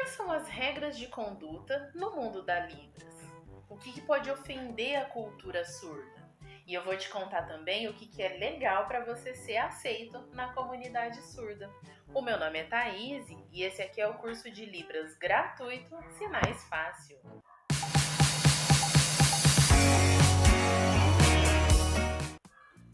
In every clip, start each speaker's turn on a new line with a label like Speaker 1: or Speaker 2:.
Speaker 1: Quais são as regras de conduta no mundo da Libras? O que pode ofender a cultura surda? E eu vou te contar também o que é legal para você ser aceito na comunidade surda. O meu nome é Thaís e esse aqui é o curso de Libras gratuito Sinais Fácil.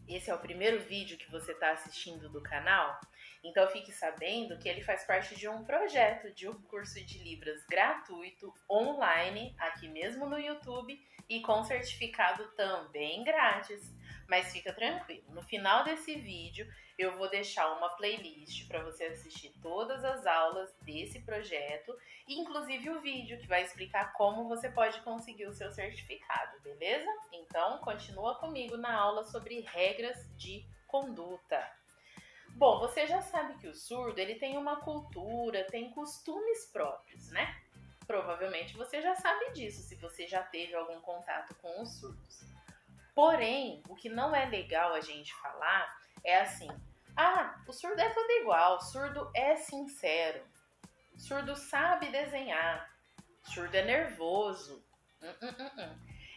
Speaker 1: Esse é o primeiro vídeo que você está assistindo do canal, então fique sabendo que ele faz parte de um projeto de um curso de Libras gratuito, online, aqui mesmo no YouTube e com certificado também grátis. Mas fica tranquilo, no final desse vídeo eu vou deixar uma playlist para você assistir todas as aulas desse projeto, e inclusive o vídeo que vai explicar como você pode conseguir o seu certificado, beleza? Então continua comigo na aula sobre regras de conduta. Bom, você já sabe que o surdo ele tem uma cultura, tem costumes próprios, né? Provavelmente você já sabe disso se você já teve algum contato com os surdos. Porém, o que não é legal a gente falar é assim: ah, o surdo é tudo igual, o surdo é sincero, o surdo sabe desenhar, o surdo é nervoso.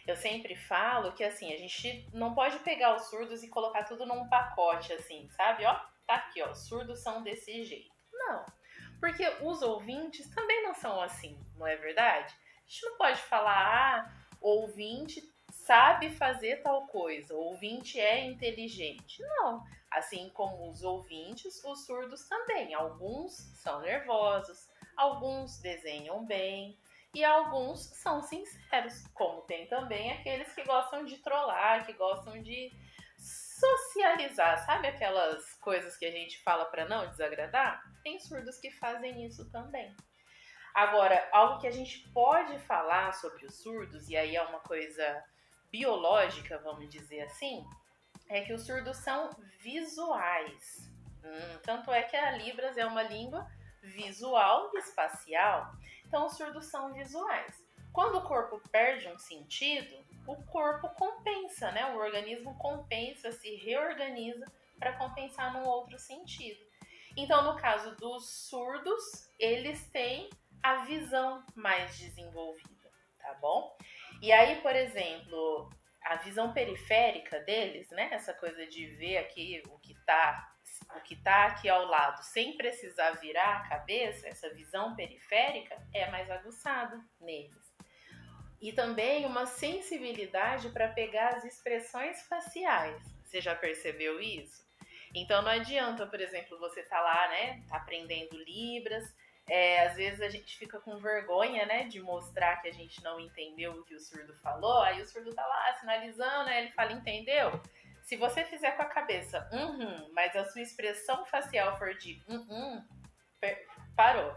Speaker 1: Eu sempre falo que assim, a gente não pode pegar os surdos e colocar tudo num pacote assim, sabe? Ó, tá aqui, ó, surdos são desse jeito. Não, porque os ouvintes também não são assim, não é verdade? A gente não pode falar, ah, ouvinte sabe fazer tal coisa, o ouvinte é inteligente. Não, assim como os ouvintes, os surdos também. Alguns são nervosos, alguns desenham bem e alguns são sinceros, como tem também aqueles que gostam de trollar, que gostam de socializar, sabe aquelas coisas que a gente fala para não desagradar? Tem surdos que fazem isso também. Agora, algo que a gente pode falar sobre os surdos, e aí é uma coisa biológica, vamos dizer assim, é que os surdos são visuais. Tanto é que a Libras é uma língua visual e espacial. Então, os surdos são visuais. Quando o corpo perde um sentido, o corpo compensa, né? O organismo compensa, se reorganiza para compensar num outro sentido. Então, no caso dos surdos, eles têm a visão mais desenvolvida, tá bom? E aí, por exemplo, a visão periférica deles, né? Essa coisa de ver aqui o que tá aqui ao lado sem precisar virar a cabeça, essa visão periférica é mais aguçada neles. E também uma sensibilidade para pegar as expressões faciais. Você já percebeu isso? Então não adianta, por exemplo, você tá lá, né, tá aprendendo Libras, às vezes a gente fica com vergonha, né, de mostrar que a gente não entendeu o que o surdo falou, aí o surdo tá lá sinalizando, né, ele fala, entendeu? Se você fizer com a cabeça, mas a sua expressão facial for de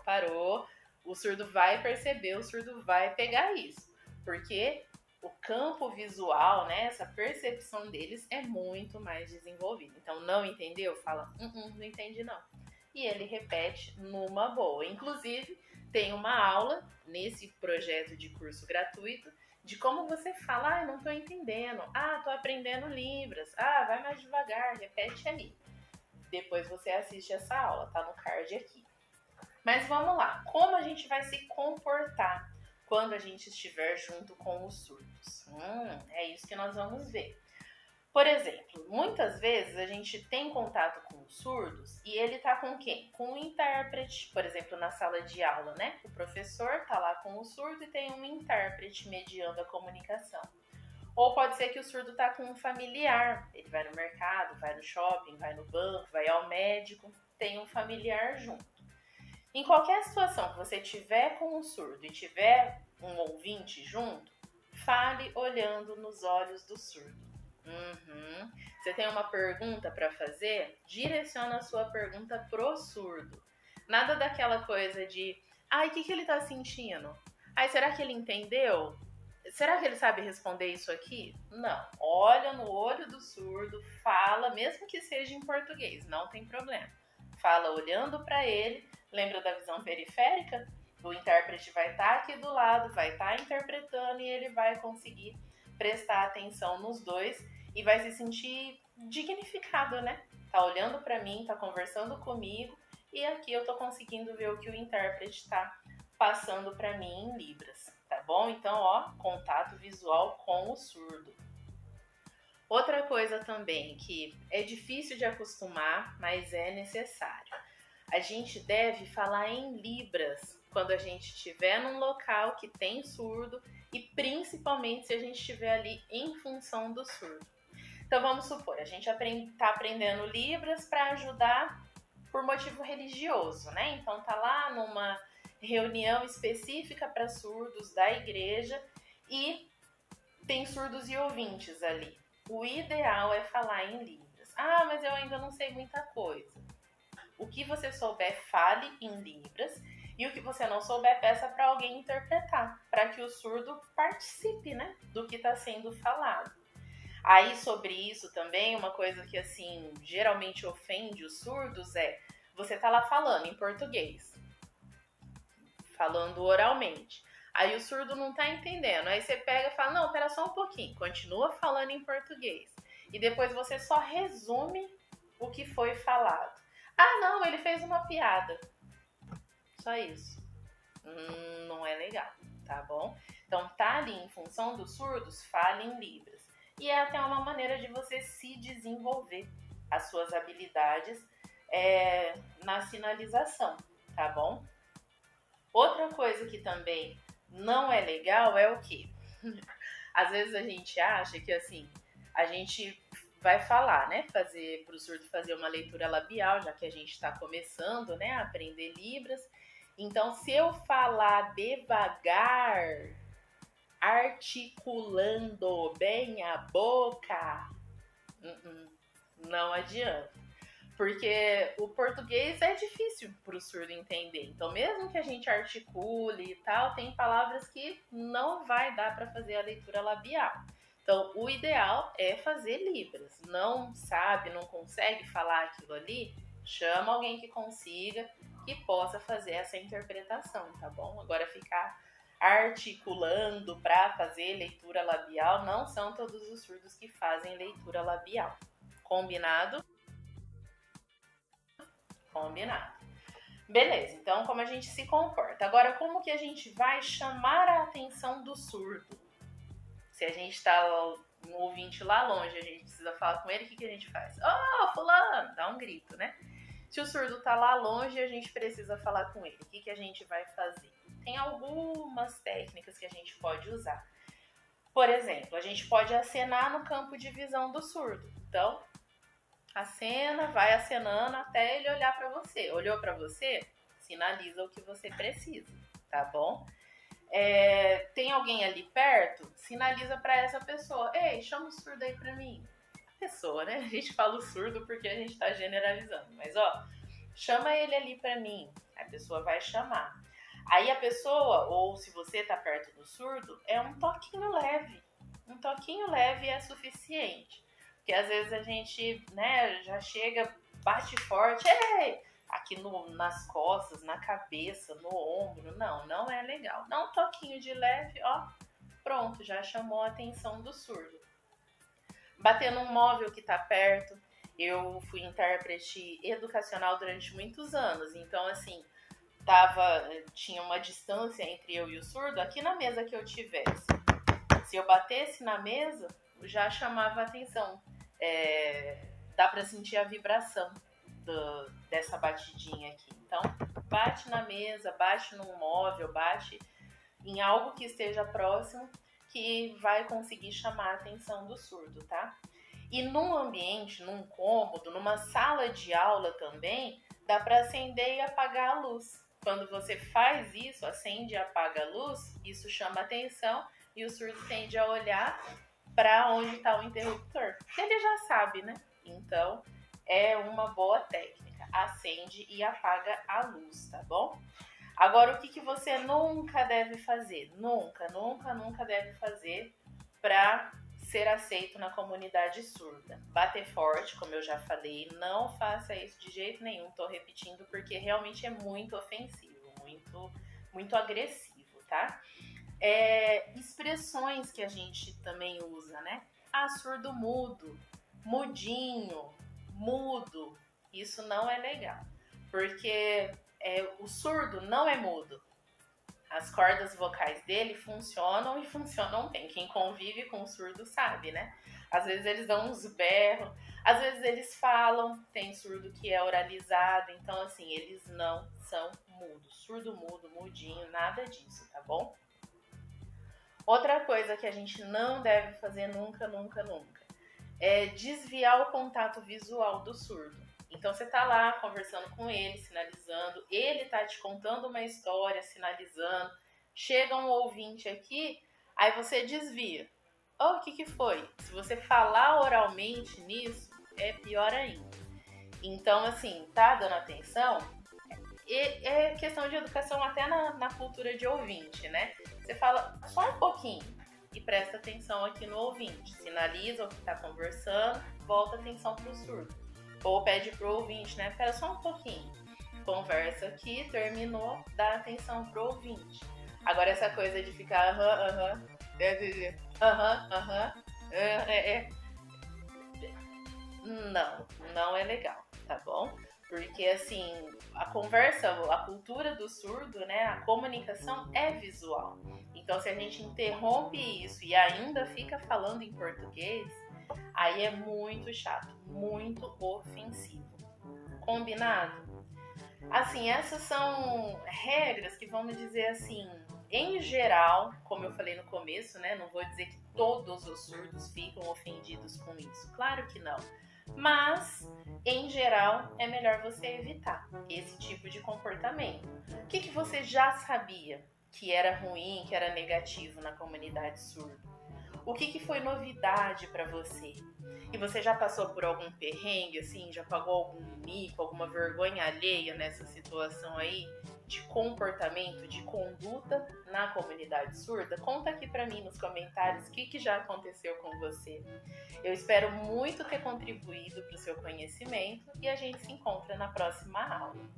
Speaker 1: parou, o surdo vai perceber, o surdo vai pegar isso, porque o campo visual, né, essa percepção deles é muito mais desenvolvida. Então, não entendeu? Fala, não entendi não. E ele repete numa boa. Inclusive, tem uma aula nesse projeto de curso gratuito de como você fala, ah, não tô entendendo, ah, tô aprendendo Libras, ah, vai mais devagar, repete aí. Depois você assiste essa aula, tá no card aqui. Mas vamos lá, como a gente vai se comportar quando a gente estiver junto com os surdos? É isso que nós vamos ver. Por exemplo, muitas vezes a gente tem contato com os surdos e ele tá com quem? Com o intérprete, por exemplo, na sala de aula, né? O professor tá lá com o surdo e tem um intérprete mediando a comunicação. Ou pode ser que o surdo tá com um familiar, ele vai no mercado, vai no shopping, vai no banco, vai ao médico, tem um familiar junto. Em qualquer situação que você tiver com um surdo e tiver um ouvinte junto, fale olhando nos olhos do surdo. Você tem uma pergunta para fazer? Direciona a sua pergunta pro surdo. Nada daquela coisa de, ai, o que ele tá sentindo? Ai, será que ele entendeu? Será que ele sabe responder isso aqui? Não. Olha no olho do surdo, fala, mesmo que seja em português, não tem problema. Fala olhando para ele. Lembra da visão periférica? O intérprete vai estar aqui do lado, vai estar interpretando e ele vai conseguir prestar atenção nos dois e vai se sentir dignificado, né? Tá olhando para mim, tá conversando comigo e aqui eu tô conseguindo ver o que o intérprete tá passando para mim em libras, tá bom? Então, ó, contato visual com o surdo. Outra coisa também que é difícil de acostumar, mas é necessário. A gente deve falar em libras quando a gente estiver num local que tem surdo e principalmente se a gente estiver ali em função do surdo. Então vamos supor, a gente está aprendendo libras para ajudar por motivo religioso, né? Então tá lá numa reunião específica para surdos da igreja e tem surdos e ouvintes ali. O ideal é falar em libras. Ah, mas eu ainda não sei muita coisa. O que você souber, fale em libras, e o que você não souber, peça para alguém interpretar, para que o surdo participe, né, do que está sendo falado. Aí, sobre isso também, uma coisa que, assim, geralmente ofende os surdos é, você tá lá falando em português, falando oralmente. Aí o surdo não tá entendendo. Aí você pega e fala, não, pera só um pouquinho, continua falando em português. E depois você só resume o que foi falado. Ah, não, ele fez uma piada. Só isso. Não é legal, tá bom? Então, tá ali em função dos surdos, fale em libras. E é até uma maneira de você se desenvolver as suas habilidades na sinalização, tá bom? Outra coisa que também não é legal é o quê? Às vezes a gente acha que assim, a gente vai falar, né? Fazer para o surdo fazer uma leitura labial, já que a gente está começando, né, a aprender libras. Então, se eu falar devagar, articulando bem a boca, não adianta. Porque o português é difícil para o surdo entender. Então, mesmo que a gente articule e tal, tem palavras que não vai dar para fazer a leitura labial. Então, o ideal é fazer libras. Não sabe, não consegue falar aquilo ali? Chama alguém que consiga, que possa fazer essa interpretação, tá bom? Agora, ficar articulando para fazer leitura labial, não são todos os surdos que fazem leitura labial. Combinado? Combinado. Beleza, então como a gente se comporta? Agora, como que a gente vai chamar a atenção do surdo? Se a gente tá um ouvinte lá longe, a gente precisa falar com ele, o que a gente faz? Oh, fulano! Dá um grito, né? Se o surdo tá lá longe, a gente precisa falar com ele. O que a gente vai fazer? Tem algumas técnicas que a gente pode usar. Por exemplo, a gente pode acenar no campo de visão do surdo. Então, acena, vai acenando até ele olhar para você. Olhou para você? Sinaliza o que você precisa, tá bom? Tem alguém ali perto? Sinaliza para essa pessoa. Ei, chama o surdo aí para mim. A pessoa, né? A gente fala o surdo porque a gente tá generalizando. Mas, ó, chama ele ali para mim. A pessoa vai chamar. Aí a pessoa, ou se você tá perto do surdo, é um toquinho leve. Um toquinho leve é suficiente. Porque às vezes a gente, né, já chega, bate forte, ei! Aqui nas costas, na cabeça, no ombro. Não é legal. Dá um toquinho de leve, ó, pronto, já chamou a atenção do surdo. Bater num móvel que tá perto. Eu fui intérprete educacional durante muitos anos, então assim, tinha uma distância entre eu e o surdo aqui na mesa que eu tivesse. Se eu batesse na mesa, já chamava a atenção. Dá para sentir a vibração dessa batidinha aqui. Então, bate na mesa, bate num móvel, bate em algo que esteja próximo, que vai conseguir chamar a atenção do surdo, tá? E num ambiente, num cômodo, numa sala de aula também, dá para acender e apagar a luz. Quando você faz isso, acende e apaga a luz, isso chama atenção e o surdo tende a olhar para onde está o interruptor. Ele já sabe, né? Então, é uma boa técnica. Acende e apaga a luz, tá bom? Agora, o que você nunca deve fazer? Nunca deve fazer para ser aceito na comunidade surda. Bater forte, como eu já falei, não faça isso de jeito nenhum. Tô repetindo porque realmente é muito ofensivo, muito agressivo, tá? Expressões que a gente também usa, né? Ah, surdo mudo, mudinho, mudo. Isso não é legal, porque o surdo não é mudo. as cordas vocais dele funcionam e funcionam bem. Quem convive com o surdo sabe, né? Às vezes eles dão uns berros, às vezes eles falam, tem surdo que é oralizado, então assim, eles não são mudos. Surdo mudo, mudinho, nada disso, tá bom? Outra coisa que a gente não deve fazer nunca, nunca, nunca, é desviar o contato visual do surdo. Então você tá lá conversando com ele, sinalizando, ele tá te contando uma história, sinalizando, chega um ouvinte aqui, aí você desvia. Oh, o que foi? Se você falar oralmente nisso, é pior ainda. Então, assim, tá dando atenção? É questão de educação até na cultura de ouvinte, né? Você fala só um pouquinho e presta atenção aqui no ouvinte. Sinaliza o que tá conversando, volta atenção pro surdo. Ou pede pro ouvinte, né? Espera só um pouquinho. Conversa aqui, terminou, dá atenção pro ouvinte. Agora essa coisa de ficar não é legal, tá bom? Porque assim, a conversa, a cultura do surdo, né, a comunicação é visual. Então se a gente interrompe isso e ainda fica falando em português, aí é muito chato, muito ofensivo. Combinado? Assim, essas são regras que, vamos dizer assim, em geral, como eu falei no começo, né? Não vou dizer que todos os surdos ficam ofendidos com isso. Claro que não. Mas, em geral, é melhor você evitar esse tipo de comportamento. O que você já sabia que era ruim, que era negativo na comunidade surda? O que foi novidade para você? E você já passou por algum perrengue, assim, já pagou algum mico, alguma vergonha alheia nessa situação aí de comportamento, de conduta na comunidade surda? Conta aqui para mim nos comentários o que já aconteceu com você. Eu espero muito ter contribuído para o seu conhecimento e a gente se encontra na próxima aula.